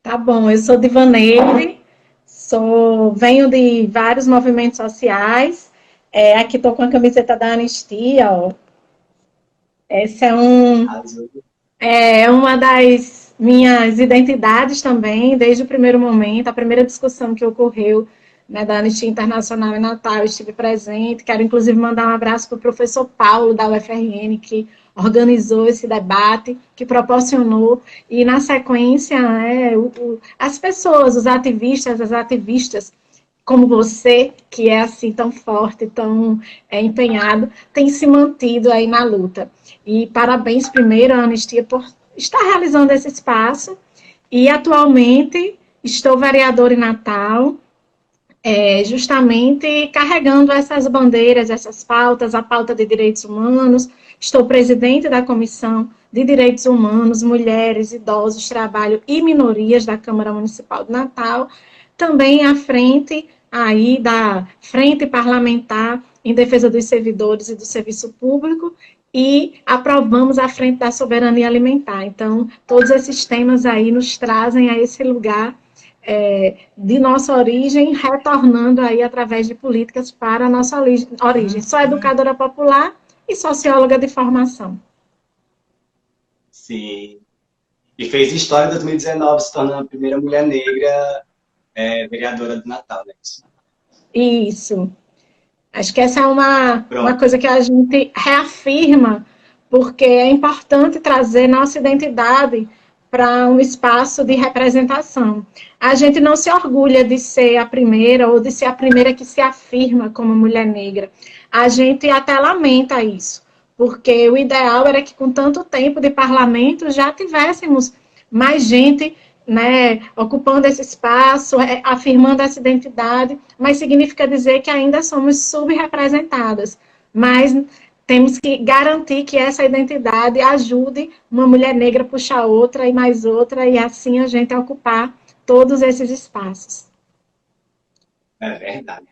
Tá bom, eu sou Divaneide, venho de vários movimentos sociais. Aqui estou com a camiseta da Anistia, ó. Essa Arrasou. é uma das minhas identidades também, desde o primeiro momento, a primeira discussão que ocorreu, né, da Anistia Internacional em Natal, eu estive presente. Quero, inclusive, mandar um abraço para o professor Paulo, da UFRN, que organizou esse debate, que proporcionou, e, na sequência, né, as pessoas, os ativistas, as ativistas, como você, que é assim tão forte, tão empenhado, tem se mantido aí na luta. E parabéns primeiro à Anistia por estar realizando esse espaço. E atualmente estou vereadora em Natal, justamente carregando essas bandeiras, essas pautas, a pauta de direitos humanos. Estou presidente da Comissão de Direitos Humanos, Mulheres, Idosos, Trabalho e Minorias da Câmara Municipal de Natal. Também à frente aí da Frente Parlamentar em Defesa dos Servidores e do Serviço Público, e aprovamos a Frente da Soberania Alimentar. Então, todos esses temas aí nos trazem a esse lugar de nossa origem, retornando aí através de políticas para a nossa origem. Sou educadora popular e socióloga de formação. Sim. E fez história em 2019, se tornando a primeira mulher negra vereadora do Natal, né? Isso. Acho que essa é uma Pronto. coisa que a gente reafirma, porque é importante trazer nossa identidade para um espaço de representação. A gente não se orgulha de ser a primeira ou de ser a primeira que se afirma como mulher negra. A gente até lamenta isso, porque o ideal era que, com tanto tempo de parlamento, já tivéssemos mais gente, né, ocupando esse espaço, afirmando essa identidade, mas significa dizer que ainda somos subrepresentadas. Mas temos que garantir que essa identidade ajude uma mulher negra a puxar outra e mais outra, e assim a gente ocupar todos esses espaços. É verdade.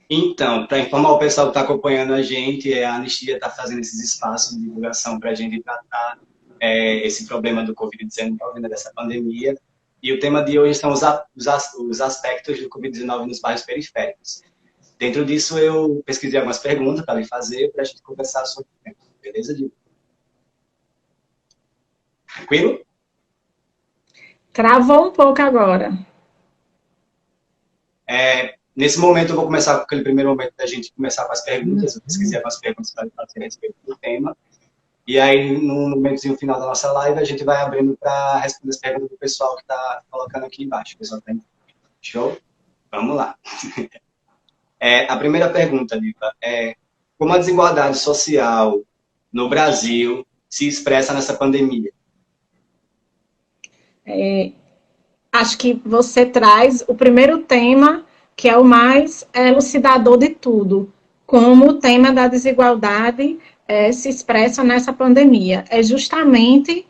Então, para informar o pessoal que está acompanhando a gente, a Anistia está fazendo esses espaços de divulgação para a gente tratar esse problema do Covid-19, né, dessa pandemia. E o tema de hoje são os aspectos do Covid-19 nos bairros periféricos. Dentro disso, eu pesquisei algumas perguntas para lhe fazer, para a gente conversar sobre o tema. Beleza, Dil? Tranquilo? Travou um pouco agora. Nesse momento, eu vou começar com aquele primeiro momento da gente começar com as perguntas. Eu pesquisei algumas perguntas para lhe fazer a respeito do tema. E aí, no momentozinho final da nossa live, a gente vai abrindo para responder as perguntas do pessoal que está colocando aqui embaixo. O pessoal tá... Show? Vamos lá. A primeira pergunta, Liva, é como a desigualdade social no Brasil se expressa nessa pandemia? Acho que você traz o primeiro tema, que é o mais elucidador de tudo, como o tema da desigualdade se expressa nessa pandemia. É justamente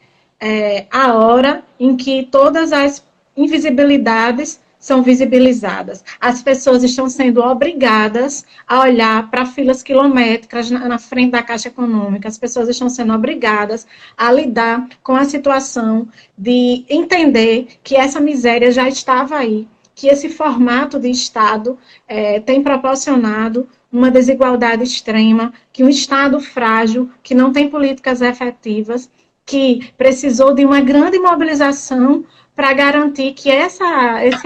a hora em que todas as invisibilidades são visibilizadas. As pessoas estão sendo obrigadas a olhar para filas quilométricas na frente da Caixa Econômica. As pessoas estão sendo obrigadas a lidar com a situação de entender que essa miséria já estava aí, que esse formato de Estado tem proporcionado uma desigualdade extrema, que um Estado frágil, que não tem políticas efetivas, que precisou de uma grande mobilização para garantir que esse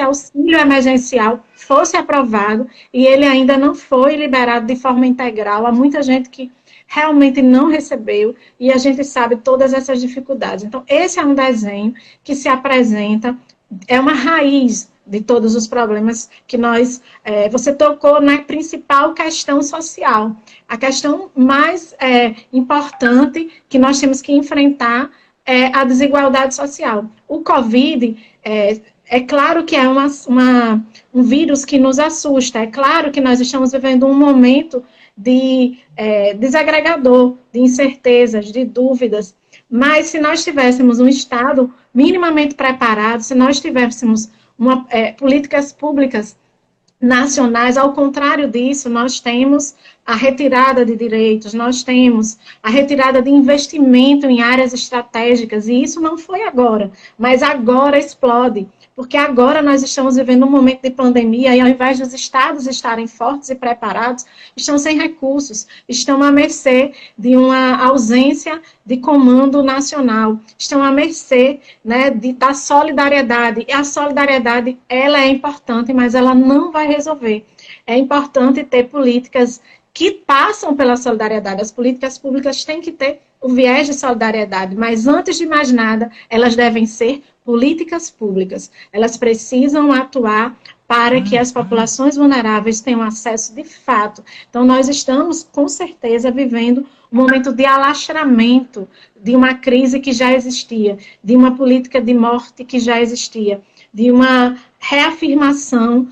auxílio emergencial fosse aprovado, e ele ainda não foi liberado de forma integral. Há muita gente que realmente não recebeu, e a gente sabe todas essas dificuldades. Então, esse é um desenho que se apresenta, é uma raiz de todos os problemas que você tocou na principal questão social. A questão mais importante que nós temos que enfrentar é a desigualdade social. O Covid, claro que é um vírus que nos assusta, é claro que nós estamos vivendo um momento de desagregador, de incertezas, de dúvidas, mas se nós tivéssemos um Estado minimamente preparado, se nós tivéssemos políticas públicas nacionais. Ao contrário disso, nós temos a retirada de direitos, nós temos a retirada de investimento em áreas estratégicas, e isso não foi agora, mas agora explode, porque agora nós estamos vivendo um momento de pandemia, e ao invés dos estados estarem fortes e preparados, estão sem recursos, estão à mercê de uma ausência de comando nacional, estão à mercê, né, da solidariedade, e a solidariedade, ela é importante, mas ela não vai resolver. É importante ter políticas que passam pela solidariedade. As políticas públicas têm que ter o viés de solidariedade, mas antes de mais nada, elas devem ser políticas públicas. Elas precisam atuar para que as populações vulneráveis tenham acesso de fato. Então, nós estamos, com certeza, vivendo um momento de alastramento de uma crise que já existia, de uma política de morte que já existia, de uma reafirmação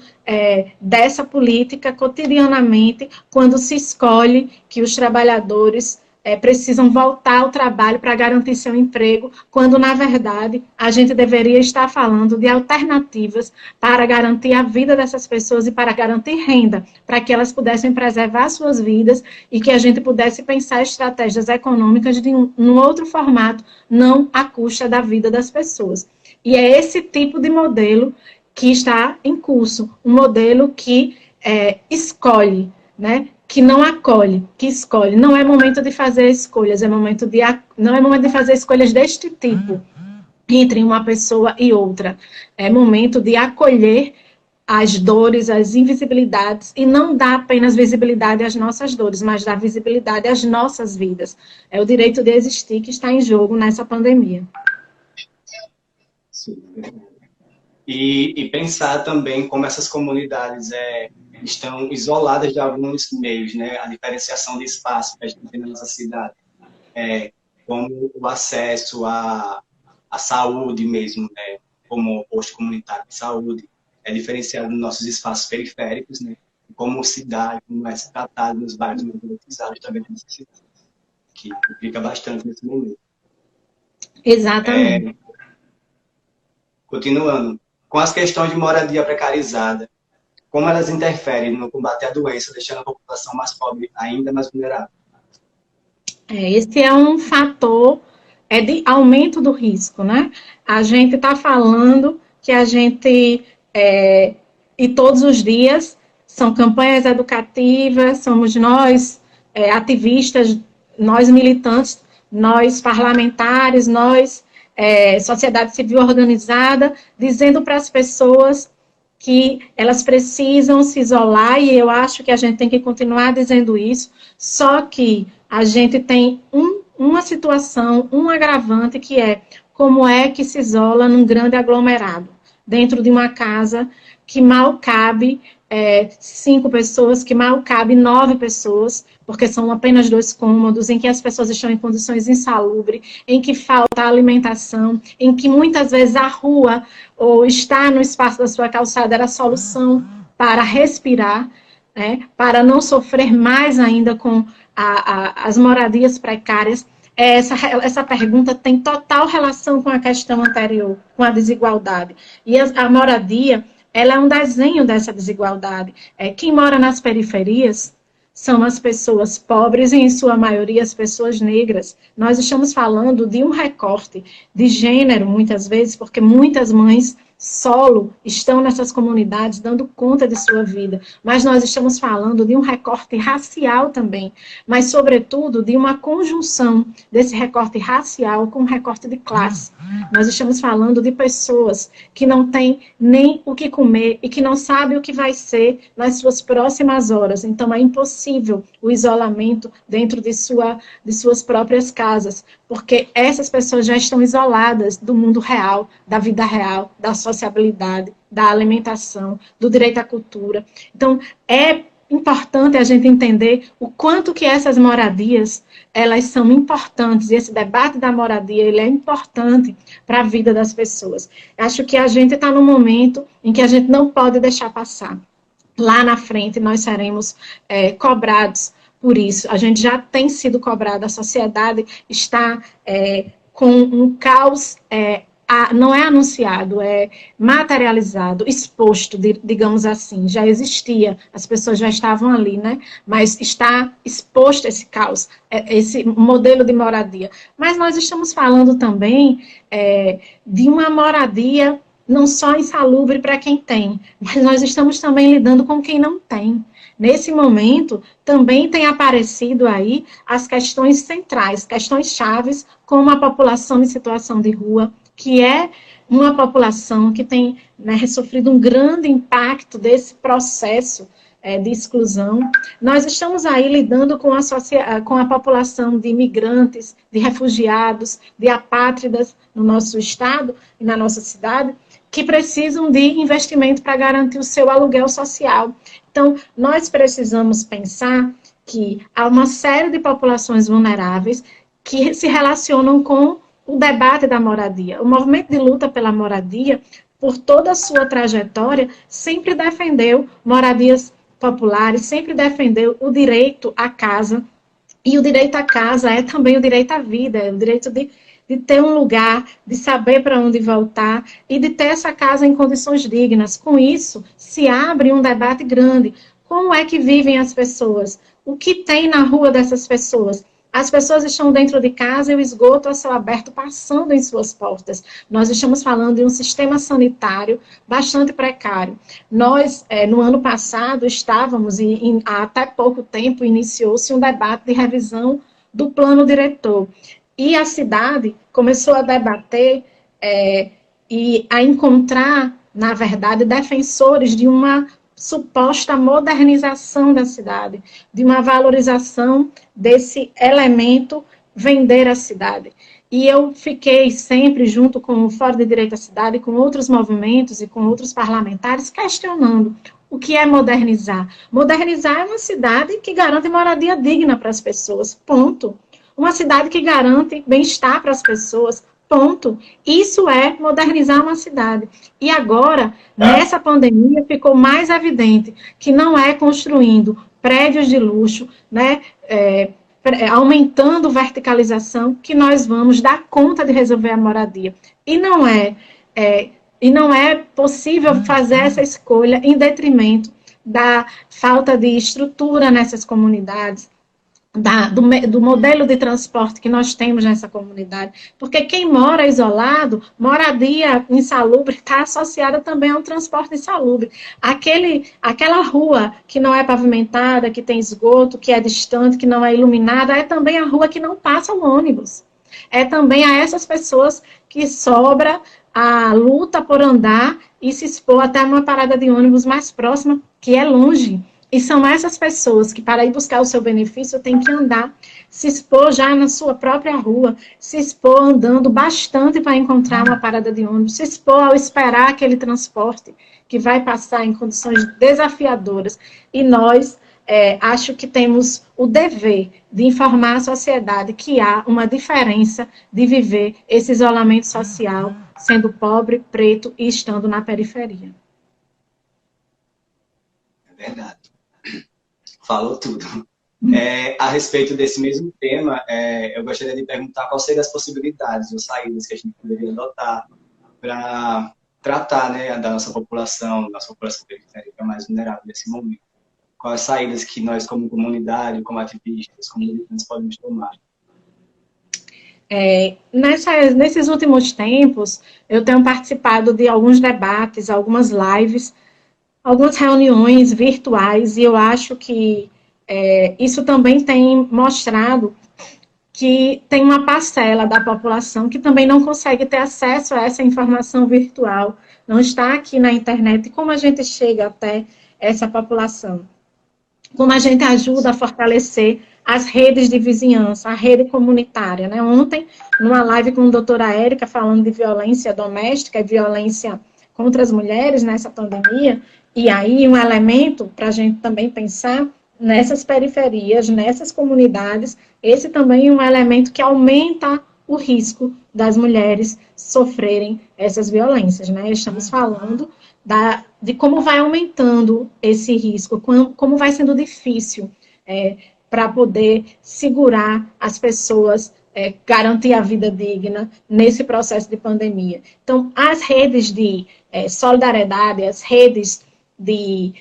dessa política cotidianamente, quando se escolhe que os trabalhadores precisam voltar ao trabalho para garantir seu emprego, quando, na verdade, a gente deveria estar falando de alternativas para garantir a vida dessas pessoas e para garantir renda, para que elas pudessem preservar suas vidas e que a gente pudesse pensar estratégias econômicas de um outro formato, não à custa da vida das pessoas. E é esse tipo de modelo que está em curso, um modelo que escolhe, né? Que não acolhe, que escolhe. Não é momento de fazer escolhas, não é momento de fazer escolhas deste tipo, entre uma pessoa e outra. É momento de acolher as dores, as invisibilidades, e não dar apenas visibilidade às nossas dores, mas dar visibilidade às nossas vidas. É o direito de existir que está em jogo nessa pandemia. Sim. E pensar também como essas comunidades estão isoladas de alguns meios, né? A diferenciação de espaço que a gente tem na nossa cidade, como o acesso à saúde mesmo, né? Como o posto comunitário de saúde, é diferenciado nos nossos espaços periféricos, né? Como cidade, como é tratado nos bairros mais politizados também da nossa cidade, que fica bastante nesse momento. Exatamente. Continuando, com as questões de moradia precarizada, como elas interferem no combate à doença, deixando a população mais pobre ainda mais vulnerável? Esse é um fator de aumento do risco, né? A gente está falando que a gente, e todos os dias, são campanhas educativas, somos nós, ativistas, nós militantes, nós parlamentares, nós, sociedade civil organizada, dizendo para as pessoas que elas precisam se isolar, e eu acho que a gente tem que continuar dizendo isso, só que a gente tem uma situação, um agravante, que é como é que se isola num grande aglomerado, dentro de uma casa que mal cabe 5 pessoas, que mal cabe 9 pessoas, porque são apenas 2 cômodos, em que as pessoas estão em condições insalubres, em que falta alimentação, em que muitas vezes a rua ou estar no espaço da sua calçada era a solução para respirar, né, para não sofrer mais ainda com as moradias precárias. Essa pergunta tem total relação com a questão anterior, com a desigualdade. E a moradia, ela é um desenho dessa desigualdade. Quem mora nas periferias são as pessoas pobres e, em sua maioria, as pessoas negras. Nós estamos falando de um recorte de gênero, muitas vezes, porque muitas mães solo estão nessas comunidades dando conta de sua vida, mas nós estamos falando de um recorte racial também, mas sobretudo de uma conjunção desse recorte racial com um recorte de classe. Nós estamos falando de pessoas que não têm nem o que comer e que não sabem o que vai ser nas suas próximas horas, então é impossível o isolamento dentro de suas próprias casas, porque essas pessoas já estão isoladas do mundo real, da vida real, da sociabilidade, da alimentação, do direito à cultura. Então, é importante a gente entender o quanto que essas moradias, elas são importantes, e esse debate da moradia, ele é importante para a vida das pessoas. Acho que a gente está num momento em que a gente não pode deixar passar. Lá na frente, nós seremos cobrados por isso. A gente já tem sido cobrado, a sociedade está com um caos não é anunciado, é materializado, exposto, digamos assim, já existia, as pessoas já estavam ali, né? Mas está exposto esse caos, esse modelo de moradia. Mas nós estamos falando também de uma moradia não só insalubre para quem tem, mas nós estamos também lidando com quem não tem. Nesse momento, também tem aparecido aí as questões centrais, questões chaves, como a população em situação de rua, que é uma população que tem, né, sofrido um grande impacto desse processo de exclusão. Nós estamos aí lidando com a população de imigrantes, de refugiados, de apátridas no nosso estado e na nossa cidade, que precisam de investimento para garantir o seu aluguel social. Então, nós precisamos pensar que há uma série de populações vulneráveis que se relacionam com o debate da moradia. O movimento de luta pela moradia, por toda a sua trajetória, sempre defendeu moradias populares, sempre defendeu o direito à casa, e o direito à casa é também o direito à vida, é o direito de ter um lugar, de saber para onde voltar e de ter essa casa em condições dignas. Com isso, se abre um debate grande. Como é que vivem as pessoas? O que tem na rua dessas pessoas? As pessoas estão dentro de casa e o esgoto a céu aberto passando em suas portas. Nós estamos falando de um sistema sanitário bastante precário. Nós, no ano passado, estávamos, e há até pouco tempo, iniciou-se um debate de revisão do plano diretor. E a cidade começou a debater e a encontrar, na verdade, defensores de uma suposta modernização da cidade, de uma valorização desse elemento vender a cidade. E eu fiquei sempre, junto com o Fórum de Direito à Cidade, com outros movimentos e com outros parlamentares, questionando o que é modernizar. Modernizar é uma cidade que garante moradia digna para as pessoas, ponto. Uma cidade que garante bem-estar para as pessoas, ponto. Isso é modernizar uma cidade. E agora, nessa pandemia, ficou mais evidente que não é construindo prédios de luxo, né, aumentando verticalização, que nós vamos dar conta de resolver a moradia. E não é possível fazer essa escolha em detrimento da falta de estrutura nessas comunidades, do modelo de transporte que nós temos nessa comunidade, porque quem mora isolado, moradia insalubre está associada também a um transporte insalubre. Aquela rua que não é pavimentada, que tem esgoto, que é distante, que não é iluminada, é também a rua que não passa o ônibus. É também a essas pessoas que sobra a luta por andar e se expor até uma parada de ônibus mais próxima, que é longe. E são essas pessoas que, para ir buscar o seu benefício, têm que andar, se expor já na sua própria rua, se expor andando bastante para encontrar uma parada de ônibus, se expor ao esperar aquele transporte que vai passar em condições desafiadoras. E nós, acho que temos o dever de informar a sociedade que há uma diferença de viver esse isolamento social, sendo pobre, preto e estando na periferia. É verdade. Falou tudo. A respeito desse mesmo tema, eu gostaria de perguntar quais seriam as possibilidades ou saídas que a gente poderia adotar para tratar, né, da nossa população periférica mais vulnerável nesse momento. Quais as saídas que nós, como comunidade, como ativistas, como militantes, podemos tomar? Nesses últimos tempos, eu tenho participado de alguns debates, algumas lives, algumas reuniões virtuais, e eu acho que isso também tem mostrado que tem uma parcela da população que também não consegue ter acesso a essa informação virtual, não está aqui na internet. E como a gente chega até essa população? Como a gente ajuda a fortalecer as redes de vizinhança, a rede comunitária, né? Ontem, numa live com a doutora Érica, falando de violência doméstica e violência contra as mulheres nessa pandemia, e aí um elemento para a gente também pensar nessas periferias, nessas comunidades, esse também é um elemento que aumenta o risco das mulheres sofrerem essas violências, né? Estamos falando de como vai aumentando esse risco, como vai sendo difícil para poder segurar as pessoas garantir a vida digna nesse processo de pandemia. Então, as redes de solidariedade, as redes de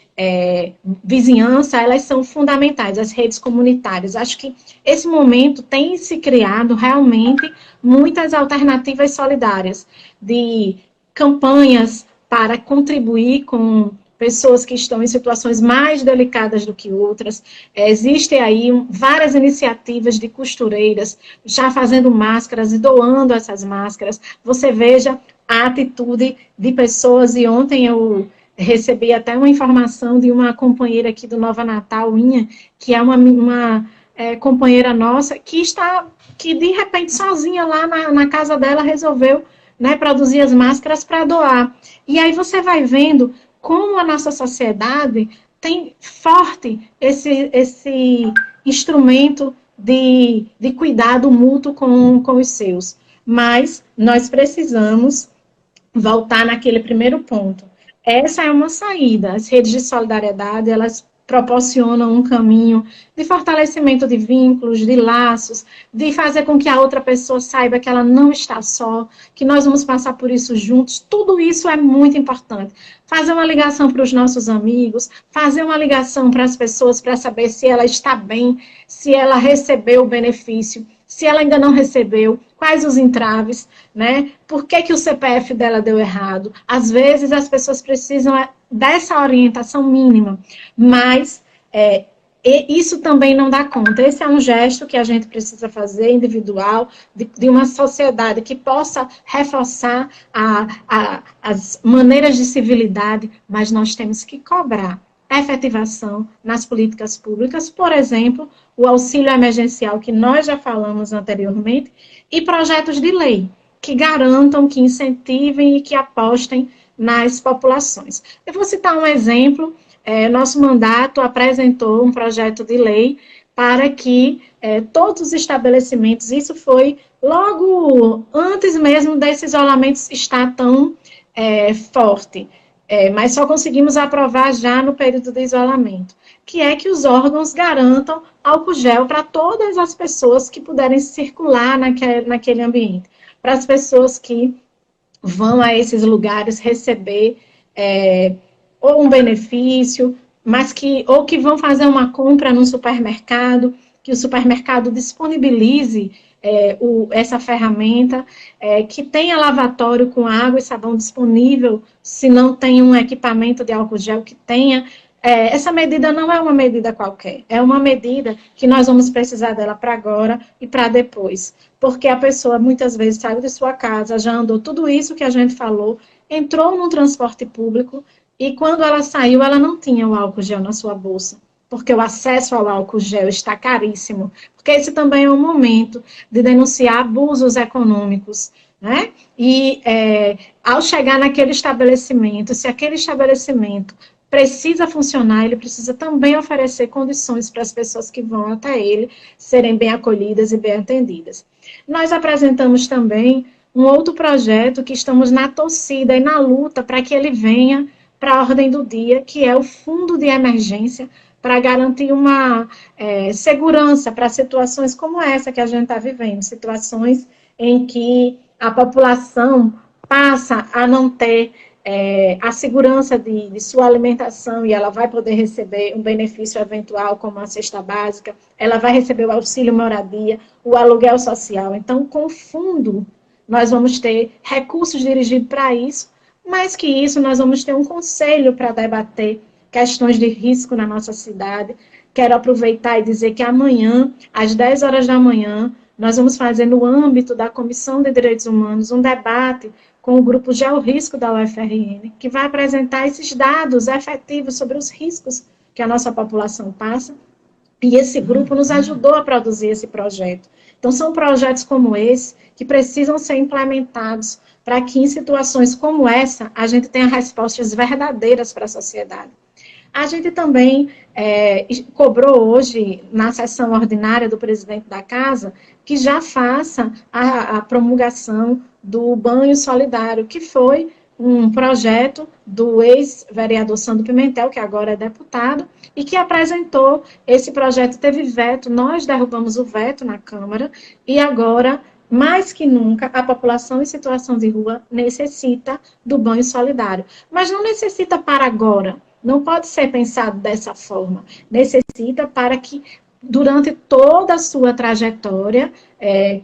vizinhança, elas são fundamentais, as redes comunitárias. Acho que esse momento tem se criado realmente muitas alternativas solidárias, de campanhas para contribuir com pessoas que estão em situações mais delicadas do que outras. Existem aí várias iniciativas de costureiras já fazendo máscaras e doando essas máscaras. Você veja a atitude de pessoas, e ontem eu recebi até uma informação de uma companheira aqui do Nova Natal, que é uma companheira nossa, que de repente sozinha lá na casa dela resolveu, né, produzir as máscaras para doar. E aí você vai vendo como a nossa sociedade tem forte esse instrumento de cuidado mútuo com os seus. Mas nós precisamos voltar naquele primeiro ponto. Essa é uma saída. As redes de solidariedade, elas proporcionam um caminho de fortalecimento de vínculos, de laços, de fazer com que a outra pessoa saiba que ela não está só, que nós vamos passar por isso juntos. Tudo isso é muito importante. Fazer uma ligação para os nossos amigos, fazer uma ligação para as pessoas para saber se ela está bem, se ela recebeu o benefício, se ela ainda não recebeu, quais os entraves, né? Por que o CPF dela deu errado? Às vezes as pessoas precisam dessa orientação mínima, mas isso também não dá conta. Esse é um gesto que a gente precisa fazer, individual, de uma sociedade que possa reforçar as maneiras de civilidade, mas nós temos que cobrar efetivação nas políticas públicas, por exemplo, o auxílio emergencial, que nós já falamos anteriormente, e projetos de lei que garantam, que incentivem e que apostem nas populações. Eu vou citar um exemplo. Nosso mandato apresentou um projeto de lei para que todos os estabelecimentos, isso foi logo antes mesmo desse isolamento estar tão forte, mas só conseguimos aprovar já no período de isolamento, que é que os órgãos garantam álcool gel para todas as pessoas que puderem circular naquele ambiente, para as pessoas que vão a esses lugares receber ou um benefício, ou que vão fazer uma compra num supermercado, que o supermercado disponibilize essa ferramenta, que tenha lavatório com água e sabão disponível, se não tem um equipamento de álcool gel, que tenha. Essa medida não é uma medida qualquer, é uma medida que nós vamos precisar dela para agora e para depois, porque a pessoa muitas vezes saiu de sua casa, já andou tudo isso que a gente falou, entrou no transporte público e quando ela saiu, ela não tinha o álcool gel na sua bolsa, porque o acesso ao álcool gel está caríssimo, porque esse também é um momento de denunciar abusos econômicos, né? E ao chegar naquele estabelecimento, se aquele estabelecimento precisa funcionar, ele precisa também oferecer condições para as pessoas que vão até ele serem bem acolhidas e bem atendidas. Nós apresentamos também um outro projeto que estamos na torcida e na luta para que ele venha para a ordem do dia, que é o Fundo de Emergência, para garantir uma segurança para situações como essa que a gente está vivendo, situações em que a população passa a não ter a segurança de sua alimentação e ela vai poder receber um benefício eventual como a cesta básica, ela vai receber o auxílio moradia, o aluguel social. Então, com o fundo, nós vamos ter recursos dirigidos para isso, mais que isso, nós vamos ter um conselho para debater questões de risco na nossa cidade. Quero aproveitar e dizer que amanhã, às 10 horas da manhã, nós vamos fazer no âmbito da Comissão de Direitos Humanos um debate com o grupo Georrisco da UFRN, que vai apresentar esses dados efetivos sobre os riscos que a nossa população passa, e esse grupo nos ajudou a produzir esse projeto. Então, são projetos como esse que precisam ser implementados para que, em situações como essa, a gente tenha respostas verdadeiras para a sociedade. A gente também cobrou hoje, na sessão ordinária do presidente da Casa, que já faça a promulgação do banho solidário, que foi um projeto do ex-vereador Sandro Pimentel, que agora é deputado, e que apresentou esse projeto, teve veto, nós derrubamos o veto na Câmara, e agora, mais que nunca, a população em situação de rua necessita do banho solidário. Mas não necessita para agora, não pode ser pensado dessa forma. Necessita para que, durante toda a sua trajetória,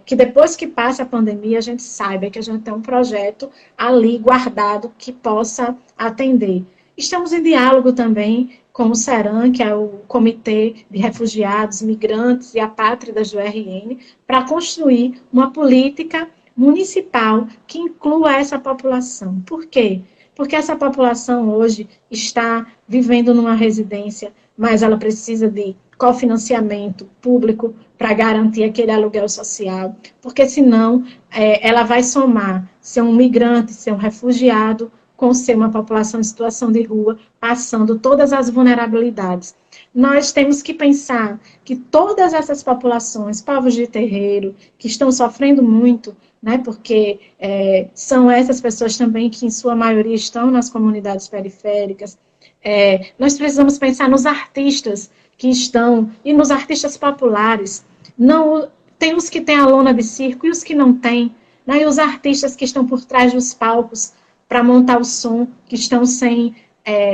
que depois que passa a pandemia, a gente saiba que a gente tem um projeto ali guardado que possa atender. Estamos em diálogo também com o CERAM, que é o Comitê de Refugiados, Migrantes e Apátridas do RN, para construir uma política municipal que inclua essa população. Por quê? Porque essa população hoje está vivendo numa residência, mas ela precisa de cofinanciamento público para garantir aquele aluguel social, porque senão ela vai somar ser um migrante, ser um refugiado, com ser uma população em situação de rua, passando todas as vulnerabilidades. Nós temos que pensar que todas essas populações, povos de terreiro, que estão sofrendo muito, né, porque são essas pessoas também que, em sua maioria, estão nas comunidades periféricas, nós precisamos pensar nos artistas que estão, e nos artistas populares. Não, tem os que têm a lona de circo e os que não têm, né, e os artistas que estão por trás dos palcos para montar o som, que estão sem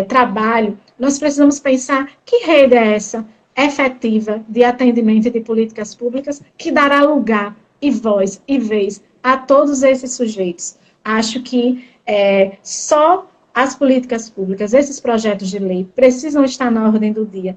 trabalho. Nós precisamos pensar que rede é essa efetiva de atendimento e de políticas públicas que dará lugar e voz e vez a todos esses sujeitos. Acho que só as políticas públicas, esses projetos de lei, precisam estar na ordem do dia.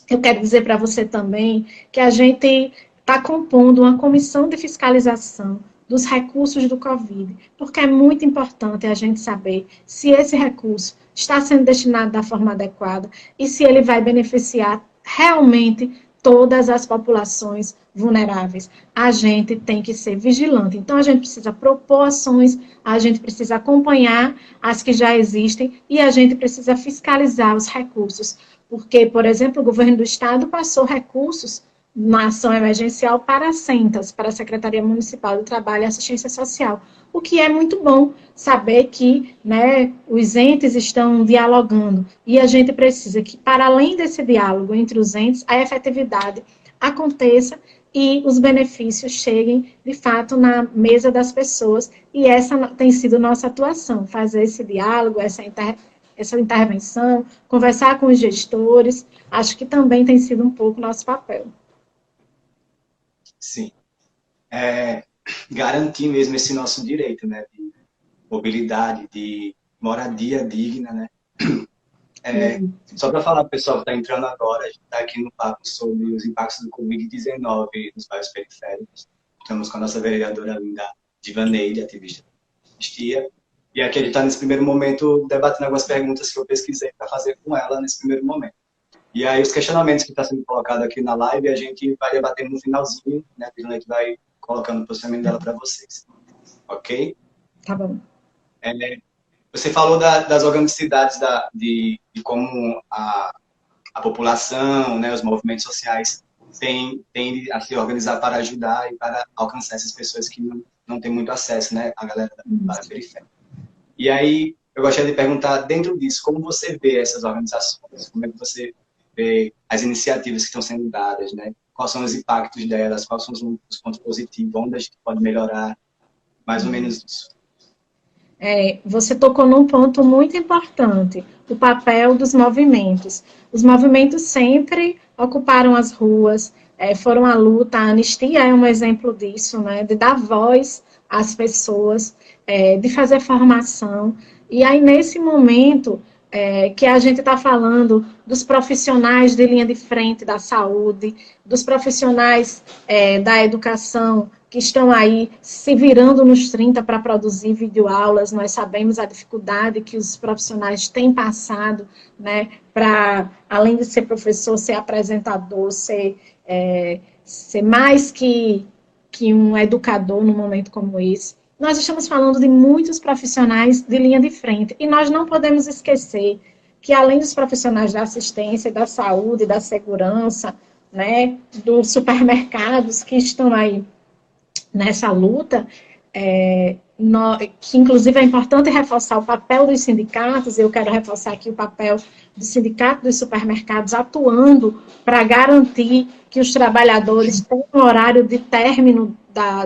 Eu quero dizer para você também que a gente está compondo uma comissão de fiscalização dos recursos do Covid, porque é muito importante a gente saber se esse recurso está sendo destinado da forma adequada e se ele vai beneficiar realmente todas as populações vulneráveis. A gente tem que ser vigilante. Então, a gente precisa propor ações, a gente precisa acompanhar as que já existem e a gente precisa fiscalizar os recursos. Porque, por exemplo, o governo do Estado passou recursos na ação emergencial para a Centas, para a Secretaria Municipal do Trabalho e Assistência Social, o que é muito bom saber que, né, os entes estão dialogando, e a gente precisa que, para além desse diálogo entre os entes, a efetividade aconteça e os benefícios cheguem, de fato, na mesa das pessoas, e essa tem sido nossa atuação, fazer esse diálogo, essa intervenção, conversar com os gestores, acho que também tem sido um pouco nosso papel. Sim. Garantir mesmo esse nosso direito, né, de mobilidade, de moradia digna, né. Só para falar, pessoal, que está entrando agora, a gente está aqui no papo sobre os impactos do Covid-19 nos bairros periféricos. Estamos com a nossa vereadora linda, Divaneide, ativista da anistia. E aqui a gente está, nesse primeiro momento, debatendo algumas perguntas que eu pesquisei para fazer com ela nesse primeiro momento. E aí, os questionamentos que estão sendo colocados aqui na live, a gente vai debatendo no finalzinho, né? A gente vai colocando o posicionamento dela para vocês. Ok? Tá bom. Você falou das organicidades, de como a população, né, os movimentos sociais tendem a se organizar para ajudar e para alcançar essas pessoas que não têm muito acesso, né, a galera da periferia. E aí, eu gostaria de perguntar, dentro disso, como você vê essas organizações? Como é que você vê as iniciativas que estão sendo dadas, né? Quais são os impactos delas? Quais são os pontos positivos? Onde a gente pode melhorar? Mais ou menos isso. Você tocou num ponto muito importante, o papel dos movimentos. Os movimentos sempre ocuparam as ruas, foram à luta, a anistia é um exemplo disso, né, de dar voz às pessoas, de fazer formação. E aí, nesse momento que a gente está falando dos profissionais de linha de frente da saúde, dos profissionais da educação, que estão aí se virando nos 30 para produzir videoaulas, nós sabemos a dificuldade que os profissionais têm passado, né, para, além de ser professor, ser apresentador, ser mais que um educador num momento como esse. Nós estamos falando de muitos profissionais de linha de frente, e nós não podemos esquecer que, além dos profissionais da assistência, da saúde, da segurança, né, dos supermercados que estão aí nessa luta, que inclusive é importante reforçar o papel dos sindicatos, eu quero reforçar aqui o papel do Sindicato dos Supermercados atuando para garantir que os trabalhadores tenham um horário de término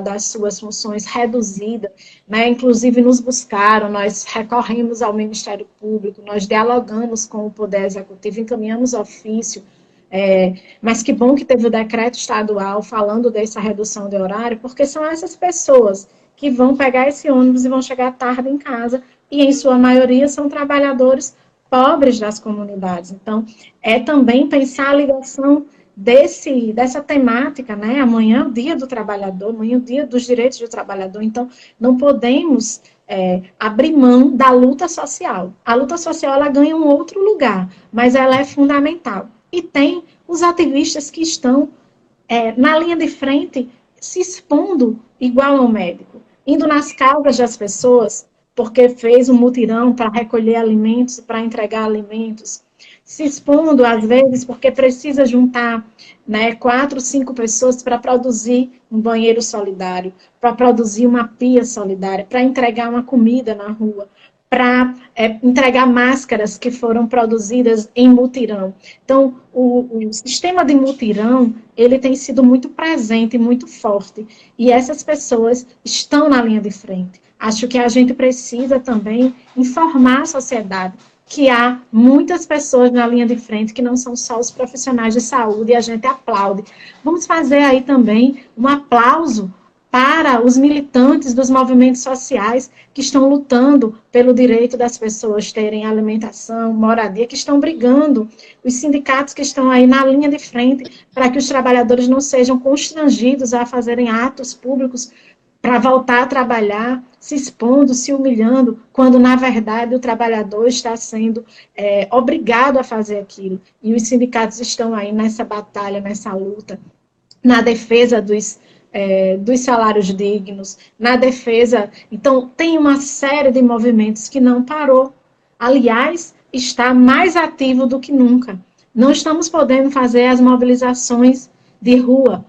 das suas funções reduzida, né? Inclusive nos buscaram, nós recorremos ao Ministério Público, nós dialogamos com o Poder Executivo, encaminhamos ofício, mas que bom que teve o decreto estadual falando dessa redução de horário, porque são essas pessoas que vão pegar esse ônibus e vão chegar tarde em casa, e em sua maioria são trabalhadores pobres das comunidades. Então, é também pensar a ligação dessa temática, né? Amanhã é o dia do trabalhador, amanhã é o dia dos direitos do trabalhador, então não podemos abrir mão da luta social. A luta social, ela ganha um outro lugar, mas ela é fundamental. E tem os ativistas que estão na linha de frente, se expondo igual ao médico, indo nas casas das pessoas, porque fez um mutirão para recolher alimentos, para entregar alimentos, se expondo, às vezes, porque precisa juntar 4, 5 pessoas para produzir um banheiro solidário, para produzir uma pia solidária, para entregar uma comida na rua, para entregar máscaras que foram produzidas em mutirão. Então, o sistema de mutirão, ele tem sido muito presente, muito forte, e essas pessoas estão na linha de frente. Acho que a gente precisa também informar a sociedade que há muitas pessoas na linha de frente que não são só os profissionais de saúde, e a gente aplaude. Vamos fazer aí também um aplauso para os militantes dos movimentos sociais que estão lutando pelo direito das pessoas terem alimentação, moradia, que estão brigando, os sindicatos que estão aí na linha de frente para que os trabalhadores não sejam constrangidos a fazerem atos públicos para voltar a trabalhar, se expondo, se humilhando, quando, na verdade, o trabalhador está sendo obrigado a fazer aquilo. E os sindicatos estão aí nessa batalha, nessa luta, na defesa dos salários dignos, na defesa... Então, tem uma série de movimentos que não parou. Aliás, está mais ativo do que nunca. Não estamos podendo fazer as mobilizações de rua,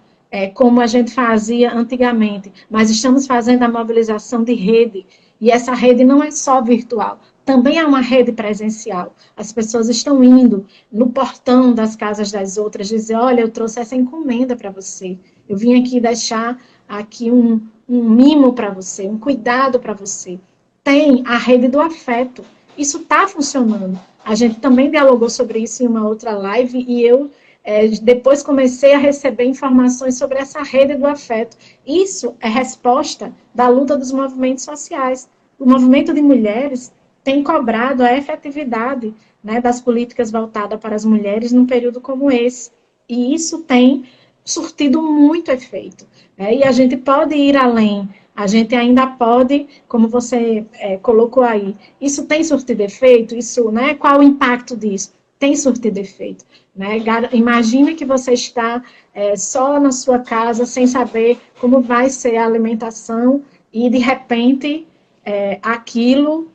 como a gente fazia antigamente, mas estamos fazendo a mobilização de rede, e essa rede não é só virtual, também é uma rede presencial. As pessoas estão indo no portão das casas das outras, dizer, olha, eu trouxe essa encomenda para você, eu vim aqui deixar aqui um mimo para você, um cuidado para você. Tem a rede do afeto, isso está funcionando. A gente também dialogou sobre isso em uma outra live, e eu depois comecei a receber informações sobre essa rede do afeto. Isso é resposta da luta dos movimentos sociais. O movimento de mulheres tem cobrado a efetividade, das políticas voltadas para as mulheres num período como esse. E isso tem surtido muito efeito. E a gente pode ir além. A gente ainda pode, como você colocou aí, isso tem surtido efeito? Isso, qual o impacto disso? Tem surtido efeito. Imagina que você está só na sua casa, sem saber como vai ser a alimentação, e de repente aquilo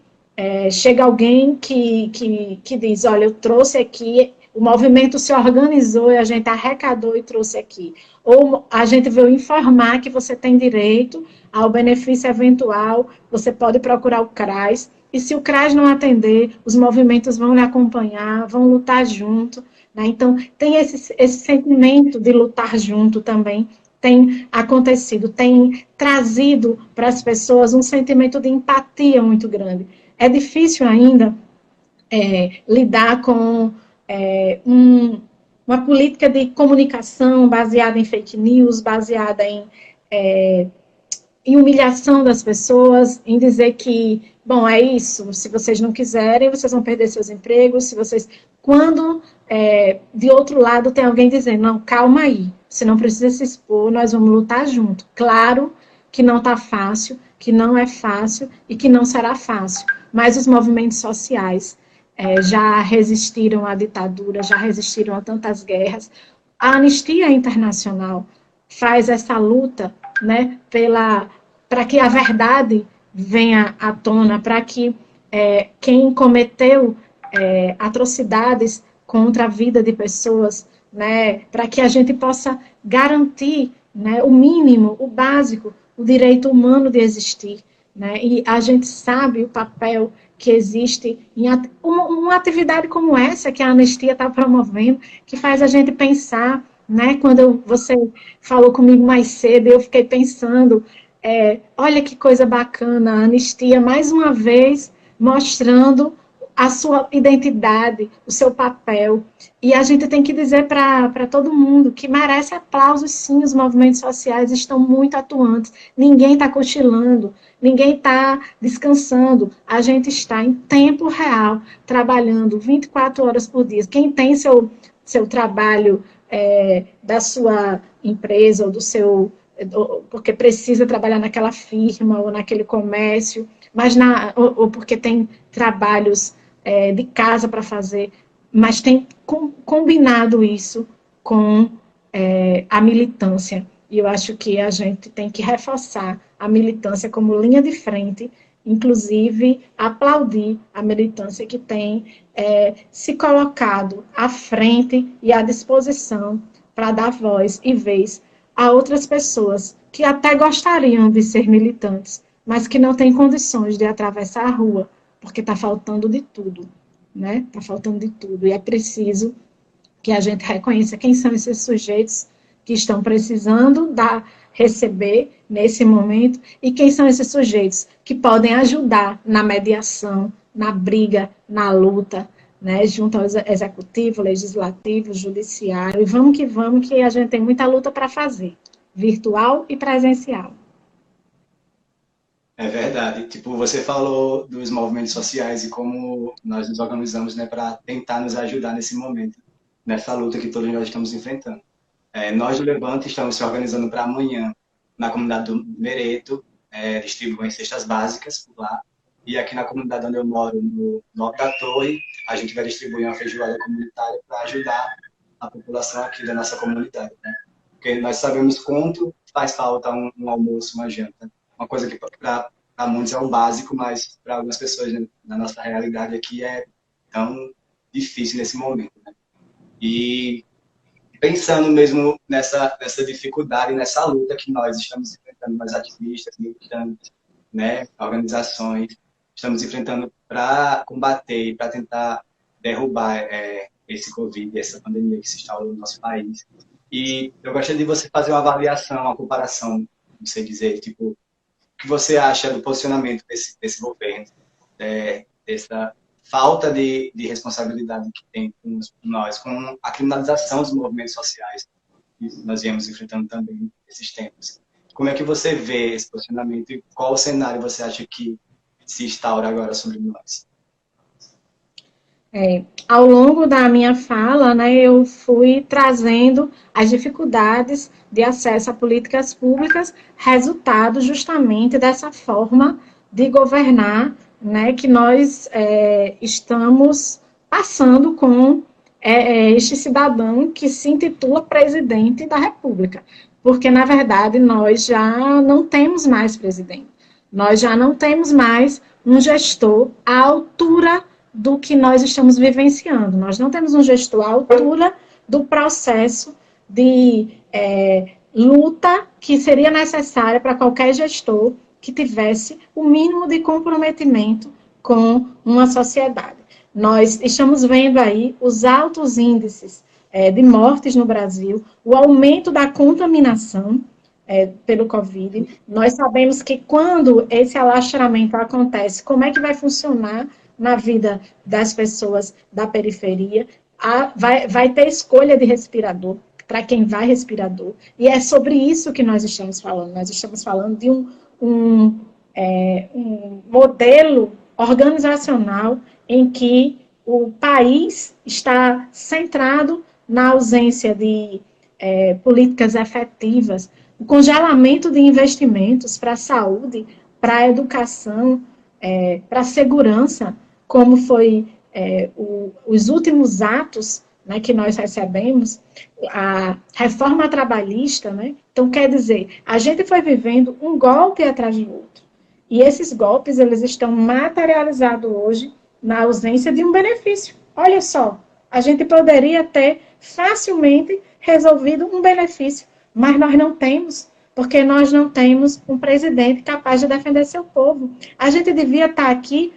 chega alguém que diz, olha, eu trouxe aqui, o movimento se organizou e a gente arrecadou e trouxe aqui. Ou a gente veio informar que você tem direito ao benefício eventual, você pode procurar o CRAS, e se o CRAS não atender, os movimentos vão lhe acompanhar, vão lutar junto. Então, tem esse sentimento de lutar junto também, tem acontecido, tem trazido para as pessoas um sentimento de empatia muito grande. É difícil ainda lidar com uma política de comunicação baseada em fake news, baseada em humilhação das pessoas, em dizer que, bom, é isso, se vocês não quiserem, vocês vão perder seus empregos, se vocês... Quando, de outro lado, tem alguém dizendo, não, calma aí, você não precisa se expor, nós vamos lutar junto. Claro que não está fácil, que não é fácil e que não será fácil, mas os movimentos sociais já resistiram à ditadura, já resistiram a tantas guerras. A Anistia Internacional faz essa luta, para que a verdade venha à tona, para que quem cometeu atrocidades contra a vida de pessoas, para que a gente possa garantir o mínimo, o básico, o direito humano de existir. né? E a gente sabe o papel que existe em uma atividade como essa que a Anistia está promovendo, que faz a gente pensar, né? Quando você falou comigo mais cedo, eu fiquei pensando, olha que coisa bacana, a Anistia, mais uma vez, mostrando a sua identidade, o seu papel. E a gente tem que dizer para todo mundo que merece aplausos, sim, os movimentos sociais estão muito atuantes, ninguém está cochilando, ninguém está descansando, a gente está em tempo real, trabalhando 24 horas por dia. Quem tem seu trabalho da sua empresa ou do seu porque precisa trabalhar naquela firma ou naquele comércio, mas ou porque tem trabalhos de casa para fazer, mas tem combinado isso com a militância. E eu acho que a gente tem que reforçar a militância como linha de frente, inclusive aplaudir a militância que tem se colocado à frente e à disposição para dar voz e vez a outras pessoas que até gostariam de ser militantes, mas que não têm condições de atravessar a rua, porque está faltando de tudo, né? Está faltando de tudo. E é preciso que a gente reconheça quem são esses sujeitos que estão precisando receber nesse momento e quem são esses sujeitos que podem ajudar na mediação, na briga, na luta, né, junto ao executivo, legislativo, judiciário. E vamos, que a gente tem muita luta para fazer, virtual e presencial. É verdade. Tipo, você falou dos movimentos sociais e como nós nos organizamos, né, para tentar nos ajudar nesse momento, nessa luta que todos nós estamos enfrentando. Nós do Levante estamos se organizando para amanhã na comunidade do Mereto, distribuindo cestas básicas por lá. E aqui na comunidade onde eu moro, no Alto da Torre, a gente vai distribuir uma feijoada comunitária para ajudar a população aqui da nossa comunidade, né? Porque nós sabemos quanto faz falta um almoço, uma janta. Uma coisa que para muitos é o básico, mas para algumas pessoas, né, na nossa realidade aqui é tão difícil nesse momento, né? E pensando mesmo nessa dificuldade, nessa luta que nós estamos enfrentando, nós ativistas, militantes, né, organizações, estamos enfrentando para combater, para tentar derrubar esse Covid, essa pandemia que se instalou no nosso país. E eu gostaria de você fazer uma avaliação, uma comparação, não sei dizer, tipo, o que você acha do posicionamento desse governo, dessa falta de responsabilidade que tem com nós, com a criminalização dos movimentos sociais que nós viemos enfrentando também nesses tempos. Como é que você vê esse posicionamento e qual cenário você acha que se instaura agora sobre nós? Ao longo da minha fala, né, eu fui trazendo as dificuldades de acesso a políticas públicas, resultado justamente dessa forma de governar, né, que nós estamos passando com este cidadão que se intitula presidente da República, porque, na verdade, nós já não temos mais presidente, nós já não temos mais um gestor à altura do que nós estamos vivenciando. Nós não temos um gestor à altura do processo de luta que seria necessária para qualquer gestor que tivesse o mínimo de comprometimento com uma sociedade. Nós estamos vendo aí os altos índices de mortes no Brasil, o aumento da contaminação pelo Covid. Nós sabemos que quando esse alastramento acontece, como é que vai funcionar na vida das pessoas da periferia? Vai ter escolha de respirador para quem vai respirador. E é sobre isso que nós estamos falando. Nós estamos falando de um modelo organizacional em que o país está centrado na ausência de políticas efetivas, o congelamento de investimentos para a saúde, para a educação, para a segurança, como foi os últimos atos, né, que nós recebemos, a reforma trabalhista, né? Então, quer dizer, a gente foi vivendo um golpe atrás do outro. E esses golpes, eles estão materializados hoje na ausência de um benefício. Olha só, a gente poderia ter facilmente resolvido um benefício, mas nós não temos, porque nós não temos um presidente capaz de defender seu povo. A gente devia estar aqui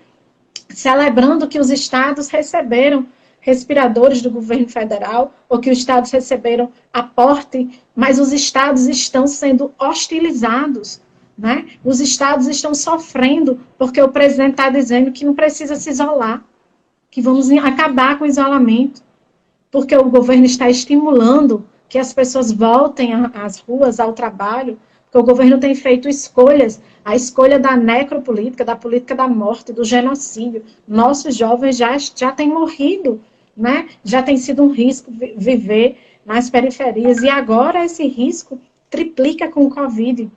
celebrando que os estados receberam respiradores do governo federal, ou que os estados receberam aporte, mas os estados estão sendo hostilizados, né? Os estados estão sofrendo, porque o presidente está dizendo que não precisa se isolar, que vamos acabar com o isolamento, porque o governo está estimulando que as pessoas voltem às ruas, ao trabalho, porque o governo tem feito escolhas, a escolha da necropolítica, da política da morte, do genocídio. Nossos jovens já têm morrido, né? Já tem sido um risco viver nas periferias, e agora esse risco triplica com o Covid,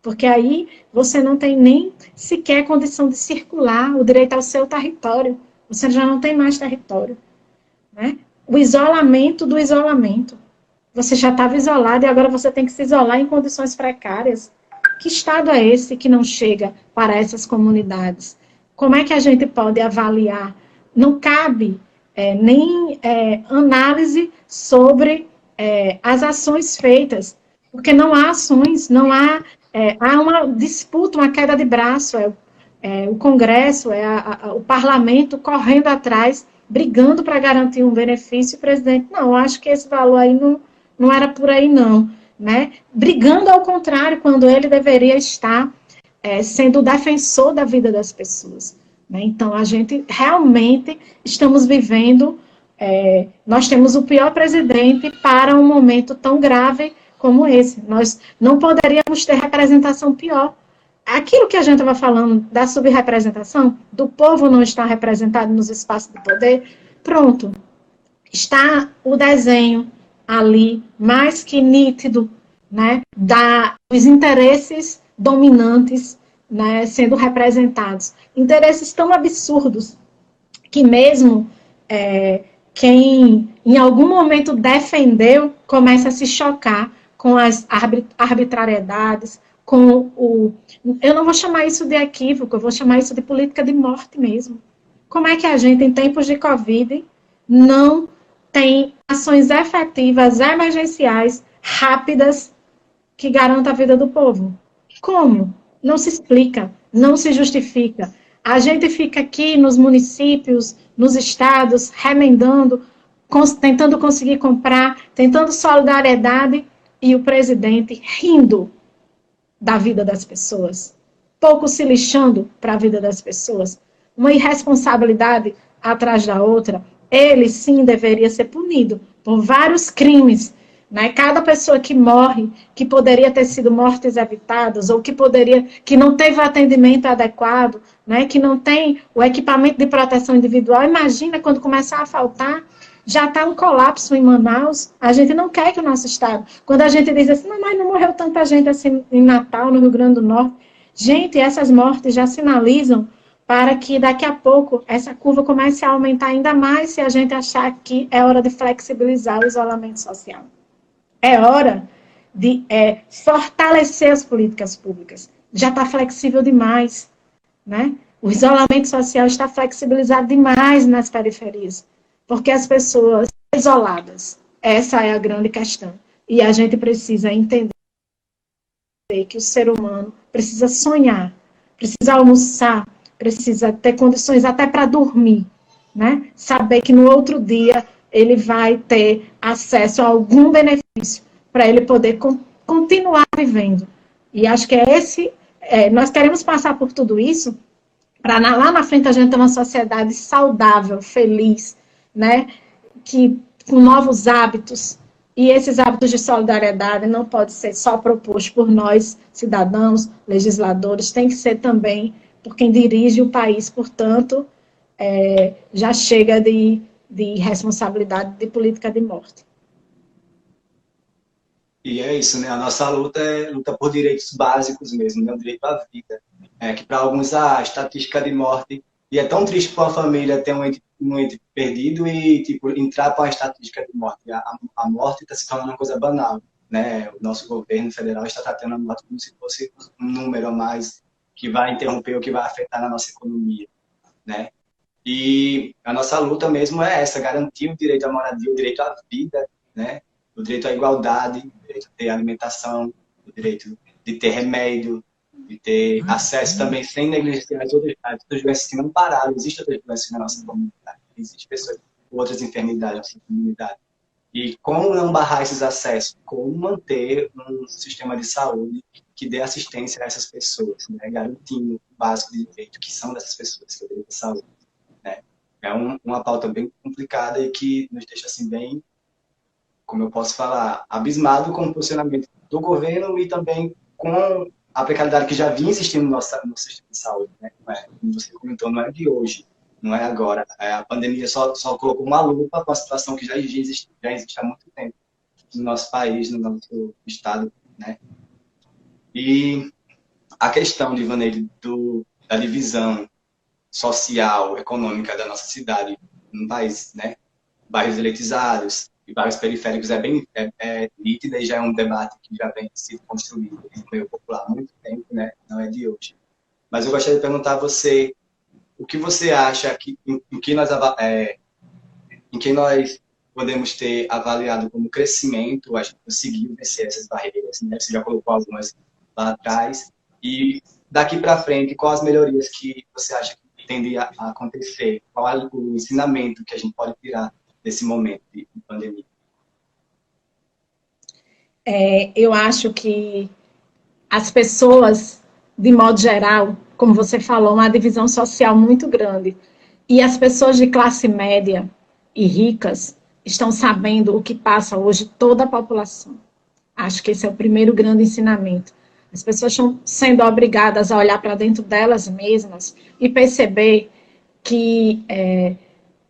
porque aí você não tem nem sequer condição de circular, o direito ao seu território, você já não tem mais território, né? O isolamento do isolamento. Você já estava isolado e agora você tem que se isolar em condições precárias. Que estado é esse que não chega para essas comunidades? Como é que a gente pode avaliar? Não cabe nem análise sobre as ações feitas, porque não há ações, não há, há uma disputa, uma queda de braço, o Congresso, o Parlamento correndo atrás, brigando para garantir um benefício, o presidente, não, acho que esse valor aí não era por aí não, né? Brigando ao contrário, quando ele deveria estar sendo o defensor da vida das pessoas, né? Então, a gente realmente estamos vivendo, nós temos o pior presidente para um momento tão grave como esse. Nós não poderíamos ter representação pior. Aquilo que a gente estava falando da subrepresentação, do povo não estar representado nos espaços de poder, pronto, está o desenho ali, mais que nítido, né, dos interesses dominantes, né, sendo representados. Interesses tão absurdos que mesmo quem em algum momento defendeu começa a se chocar com as arbitrariedades, com eu não vou chamar isso de equívoco, eu vou chamar isso de política de morte mesmo. Como é que a gente, em tempos de Covid, não tem ações efetivas, emergenciais, rápidas, que garantam a vida do povo? Como? Não se explica, não se justifica. A gente fica aqui nos municípios, nos estados, remendando, tentando conseguir comprar, tentando solidariedade, e o presidente rindo da vida das pessoas, pouco se lixando para a vida das pessoas, uma irresponsabilidade atrás da outra. Ele sim deveria ser punido por vários crimes, né? Cada pessoa que morre, que poderia ter sido mortes evitadas, ou que não teve o atendimento adequado, né? Que não tem o equipamento de proteção individual, imagina quando começar a faltar. Já está um colapso em Manaus, a gente não quer que o nosso estado, quando a gente diz assim, mas não morreu tanta gente assim em Natal, no Rio Grande do Norte, gente, essas mortes já sinalizam para que daqui a pouco essa curva comece a aumentar ainda mais, se a gente achar que é hora de flexibilizar o isolamento social. É hora de fortalecer as políticas públicas. Já está flexível demais, né? O isolamento social está flexibilizado demais nas periferias, porque as pessoas isoladas, essa é a grande questão. E a gente precisa entender que o ser humano precisa sonhar, precisa almoçar, precisa ter condições até para dormir, né? Saber que no outro dia ele vai ter acesso a algum benefício para ele poder continuar vivendo. E acho que nós queremos passar por tudo isso para lá na frente a gente ter uma sociedade saudável, feliz, né? Com novos hábitos. E esses hábitos de solidariedade não podem ser só propostos por nós, cidadãos, legisladores, tem que ser também por quem dirige o país. Portanto, já chega de responsabilidade de política de morte. E é isso, né? A nossa luta é luta por direitos básicos mesmo, né? O direito à vida. Que para alguns a estatística de morte, e é tão triste para uma família ter um ente perdido e tipo entrar para uma estatística de morte. A morte está se tornando uma coisa banal, né? O nosso governo federal está tratando a morte como se fosse um número a mais que vai interromper ou que vai afetar na nossa economia, né? E a nossa luta mesmo é essa, garantir o direito à moradia, o direito à vida, né? O direito à igualdade, o direito a ter alimentação, o direito de ter remédio, de ter acesso também sem negligenciar as outras doenças que não pararam. Existem outras doenças na nossa comunidade, existem pessoas com outras enfermidades na nossa comunidade. E como não barrar esses acessos? Como manter um sistema de saúde que dê assistência a essas pessoas, né? Garantindo o básico de direito que são dessas pessoas, que é o direito à saúde. Né? É uma pauta bem complicada e que nos deixa assim bem, como eu posso falar, abismado com o posicionamento do governo e também com a precariedade que já vinha existindo no nosso sistema de saúde. Né? Como você comentou, não é de hoje, não é agora. A pandemia só colocou uma lupa para uma situação que já existe há muito tempo no nosso país, no nosso estado. Né? E a questão, Divanei, da divisão social, econômica da nossa cidade, no país, né? Bairros elitizados e bairros periféricos é bem nítida e já é um debate que já vem sendo construído no meio popular há muito tempo, né? Não é de hoje. Mas eu gostaria de perguntar a você o que você acha em que nós podemos ter avaliado como crescimento, a gente conseguiu vencer essas barreiras, né? Você já colocou algumas lá atrás, e daqui para frente, quais as melhorias que você acha que tendem a acontecer? Qual é o ensinamento que a gente pode tirar desse momento de pandemia? Eu acho que as pessoas, de modo geral, como você falou, uma divisão social muito grande. E as pessoas de classe média e ricas estão sabendo o que passa hoje toda a população. Acho que esse é o primeiro grande ensinamento. As pessoas estão sendo obrigadas a olhar para dentro delas mesmas e perceber que